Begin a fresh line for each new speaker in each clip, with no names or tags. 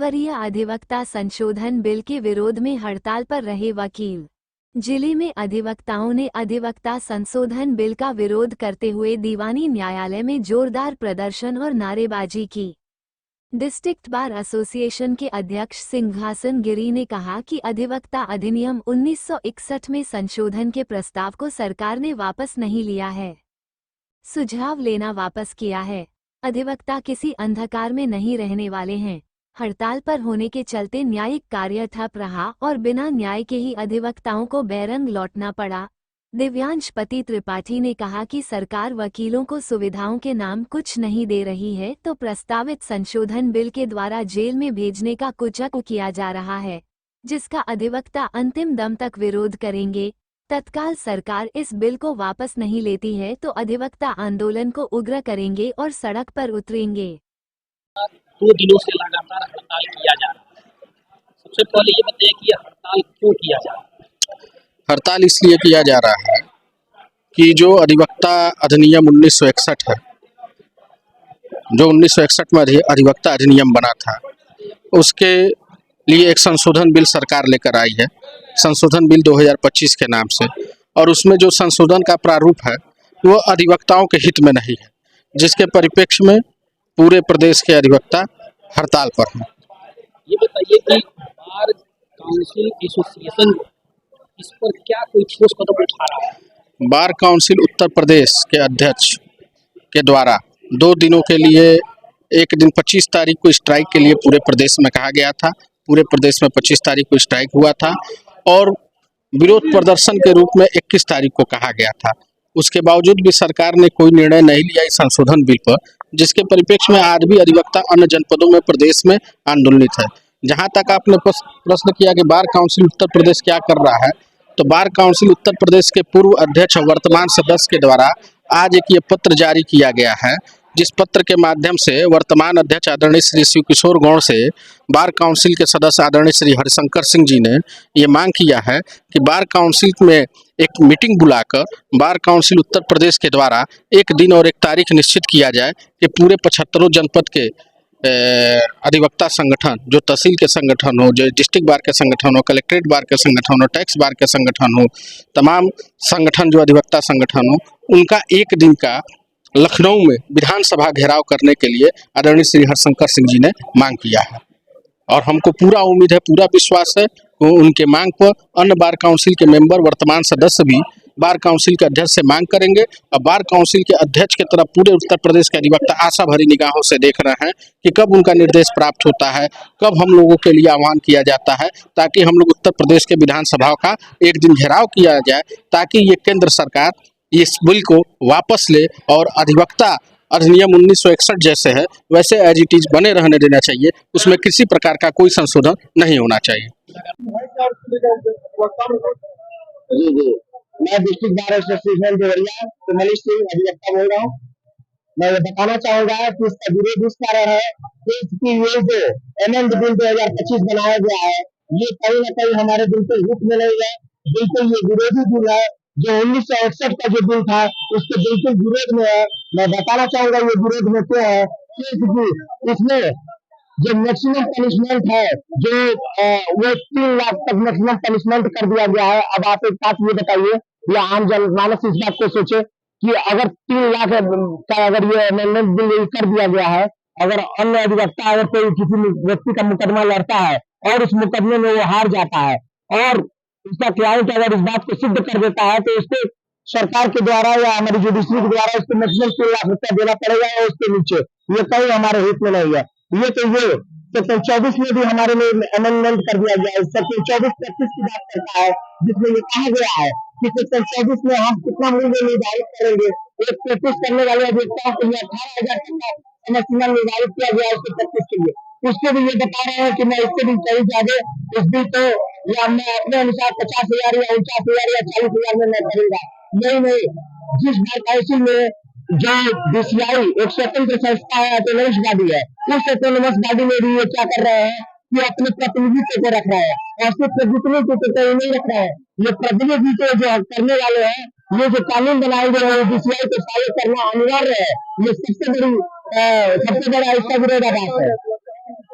वरीय अधिवक्ता संशोधन बिल के विरोध में हड़ताल पर रहे वकील। जिले में अधिवक्ताओं ने अधिवक्ता संशोधन बिल का विरोध करते हुए दीवानी न्यायालय में जोरदार प्रदर्शन और नारेबाजी की। डिस्ट्रिक्ट बार एसोसिएशन के अध्यक्ष सिंहासन गिरी ने कहा कि अधिवक्ता अधिनियम 1961 में संशोधन के प्रस्ताव को सरकार ने वापस नहीं लिया है, सुझाव लेना वापस किया है। अधिवक्ता किसी अंधकार में नहीं रहने वाले हैं। हड़ताल पर होने के चलते न्यायिक कार्य ठप रहा और बिना न्याय के ही अधिवक्ताओं को बैरंग लौटना पड़ा। दिव्यांश पति त्रिपाठी ने कहा कि सरकार वकीलों को सुविधाओं के नाम कुछ नहीं दे रही है, तो प्रस्तावित संशोधन बिल के द्वारा जेल में भेजने का कुचक किया जा रहा है, जिसका अधिवक्ता अंतिम दम तक विरोध करेंगे। तत्काल सरकार इस बिल को वापस नहीं लेती है तो अधिवक्ता आंदोलन को उग्र करेंगे और सड़क पर उतरेंगे।
2 दिनों से लगातार हड़ताल किया जा रहा है। सबसे पहले ये बताइए कि यह हड़ताल क्यों किया जा रहा है?
हड़ताल इसलिए किया जा रहा है कि जो अधिवक्ता अधिनियम 1961 है, जो 1961 में अधिवक्ता अधिनियम बना था, उसके लिए एक संशोधन बिल सरकार लेकर आई है, संशोधन बिल 2025 के नाम से। और उसमें जो संशोधन का प्रारूप है वो अधिवक्ताओं के हित में नहीं है, जिसके परिप्रेक्ष्य में पूरे प्रदेश के अधिवक्ता हड़ताल पर हैं।
ये बताइए कि बार काउंसिल एसोसिएशन इस पर क्या कोई ठोस कदम उठा रहा है?
बार काउंसिल उत्तर प्रदेश के अध्यक्ष के द्वारा 2 दिनों के लिए, एक दिन 25 तारीख को स्ट्राइक के लिए पूरे प्रदेश में कहा गया था। पूरे प्रदेश में 25 तारीख को स्ट्राइक हुआ था और विरोध प्रदर्शन के रूप में 21 तारीख को कहा गया था। उसके बावजूद भी सरकार ने कोई निर्णय नहीं लिया इस संशोधन बिल पर, जिसके परिप्रेक्ष्य में आज भी अधिवक्ता अन्य जनपदों में प्रदेश में आंदोलित है। जहां तक आपने प्रश्न किया कि बार काउंसिल उत्तर प्रदेश क्या कर रहा है, तो बार काउंसिल उत्तर प्रदेश के पूर्व अध्यक्ष और वर्तमान सदस्य के द्वारा आज एक ये पत्र जारी किया गया है, जिस पत्र के माध्यम से वर्तमान अध्यक्ष आदरणीय श्री शिव किशोर गौड़ से बार काउंसिल के सदस्य आदरणीय श्री हरिशंकर सिंह जी ने ये मांग किया है कि बार काउंसिल में एक मीटिंग बुलाकर बार काउंसिल उत्तर प्रदेश के द्वारा एक दिन और एक तारीख निश्चित किया जाए कि पूरे 75 जनपद के अधिवक्ता संगठन, जो तहसील के संगठन हो, जो डिस्ट्रिक्ट बार के संगठन हो, कलेक्ट्रेट बार के संगठन हो, टैक्स बार के संगठन हो, तमाम संगठन जो अधिवक्ता संगठन हो, उनका एक दिन का लखनऊ में विधानसभा घेराव करने के लिए आदरणीय श्री हरिशंकर सिंह जी ने मांग किया है। और हमको पूरा उम्मीद है, पूरा विश्वास है कि उनके मांग पर अन्य बार काउंसिल के मेंबर, वर्तमान सदस्य भी बार काउंसिल के अध्यक्ष से मांग करेंगे। और बार काउंसिल के अध्यक्ष की तरफ पूरे उत्तर प्रदेश के अधिवक्ता आशा भरी निगाहों से देख रहे हैं कि कब उनका निर्देश प्राप्त होता है, कब हम लोगों के लिए आह्वान किया जाता है, ताकि हम लोग उत्तर प्रदेश के विधानसभा का एक दिन घेराव किया जाए, ताकि ये केंद्र सरकार इस बिल को वापस ले और अधिवक्ता अधिनियम 1961 जैसे है वैसे एज इट इज बने रहने देना चाहिए। उसमें किसी प्रकार का कोई संशोधन नहीं होना चाहिए।
जी जी, मैं district bar association Deoria Kamlesh Singh अधिवक्ता बोल रहा हूँ। मैं ये बताना चाहूंगा कि इसका विरोध इस कारण है कि इसकी ये जो एमएनडी बिल 2025 बनाया गया है, ये कहीं न कहीं हमारे बिल्कुल हित में नहीं है। बिल्कुल ये विरोधी बिल है, जो 1961 का जो बिल था उसके बिल्कुल विरोध में है। मैं बताना चाहूंगा ये विरोध में क्यों है, क्योंकि इसमें जो मैक्सिमम पनिशमेंट है, जो वो 3 लाख तक मैक्सिमम पनिशमेंट कर दिया गया है। अब आप एक बात ये बताइए, या आम जनमानस इस बात को सोचे कि अगर 3 लाख का अगर ये अमेंडमेंट बिल कर दिया गया है, अगर अन्य अधिवक्ता अगर कोई किसी व्यक्ति का मुकदमा लड़ता है और उस मुकदमे में वो हार जाता है और उसका क्लाइंट अगर इस बात को सिद्ध कर देता है, तो उसको सरकार के द्वारा या हमारी जुडिशरी के द्वारा उसको मैक्सिमम 3 लाख रुपया देना पड़ेगा और उसके नीचे। ये कहीं हमारे हित में नहीं है। ये तो ये सेक्शन 24 में भी हमारे में अमेंडमेंट कर दिया गया है। सेक्शन 24 25 की बात करता है, जिसमें ये कहा गया है कि सेक्शन 24 में हम कितना मूल्य निर्धारित करेंगे। एक प्रैक्टिस करने वाले अधिवक्ताओं के लिए 18,000 तक का समय सीमा निर्धारित किया गया है उसके प्रैक्टिस के लिए। उसके भी ये बता रहे हैं कि मैं इससे भी कहीं ज्यादा इस बिल तो या मैं अपने अनुसार 50,000 या 49,000 या 40,000 में मैं करूंगा। नहीं, जिस बार काउंसिल में जो बीसीआई एक स्वतंत्र संस्था है, ऑटोनोमस बॉडी है, उस ऑटोनोमस बॉडी में भी ये क्या कर रहे हैं कि अपने प्रतिनिधित्व को रख रहे हैं और सिर्फ प्रतिनिधित्व को तो नहीं रख रहे हैं, ये प्रतिनिधित्व जो करने वाले हैं, ये जो कानून बनाए गए हैं बीसीआई को फॉलो करना अनिवार्य है। ये सबसे बड़ा इसका विरोधाभास है।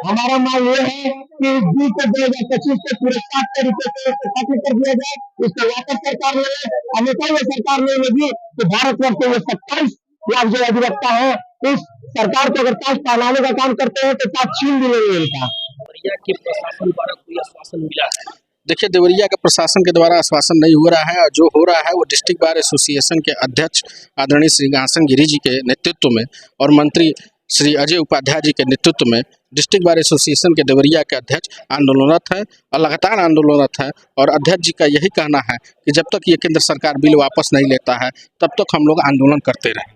हमारा मांग ये है कि 2025 को पुरस्कार तरीके से खत्म कर दिया जाए, इसको वापस सरकार ले। अन्यथा ये सरकार नहीं लेगी तो भारतवर्ष के ये 27 लाख जो अधिवक्ता है, इस सरकार को अगर ताज पहनाने का काम करते हैं तो ताज छीन भी लेंगे इनका।
देवरिया के प्रशासन द्वारा कोई आश्वासन मिला है?
देखिए, देवरिया के प्रशासन के द्वारा आश्वासन नहीं हो रहा है, और जो हो रहा है वो डिस्ट्रिक्ट बार एसोसिएशन के अध्यक्ष आदरणीय श्री घासन गिरी जी के नेतृत्व में और मंत्री श्री अजय उपाध्याय जी के नेतृत्व में डिस्ट्रिक्ट बार एसोसिएशन के देवरिया के अध्यक्ष आंदोलनरत है और लगातार आंदोलनरत है। और अध्यक्ष जी का यही कहना है कि जब तक ये केंद्र सरकार बिल वापस नहीं लेता है तब तक हम लोग आंदोलन करते रहें।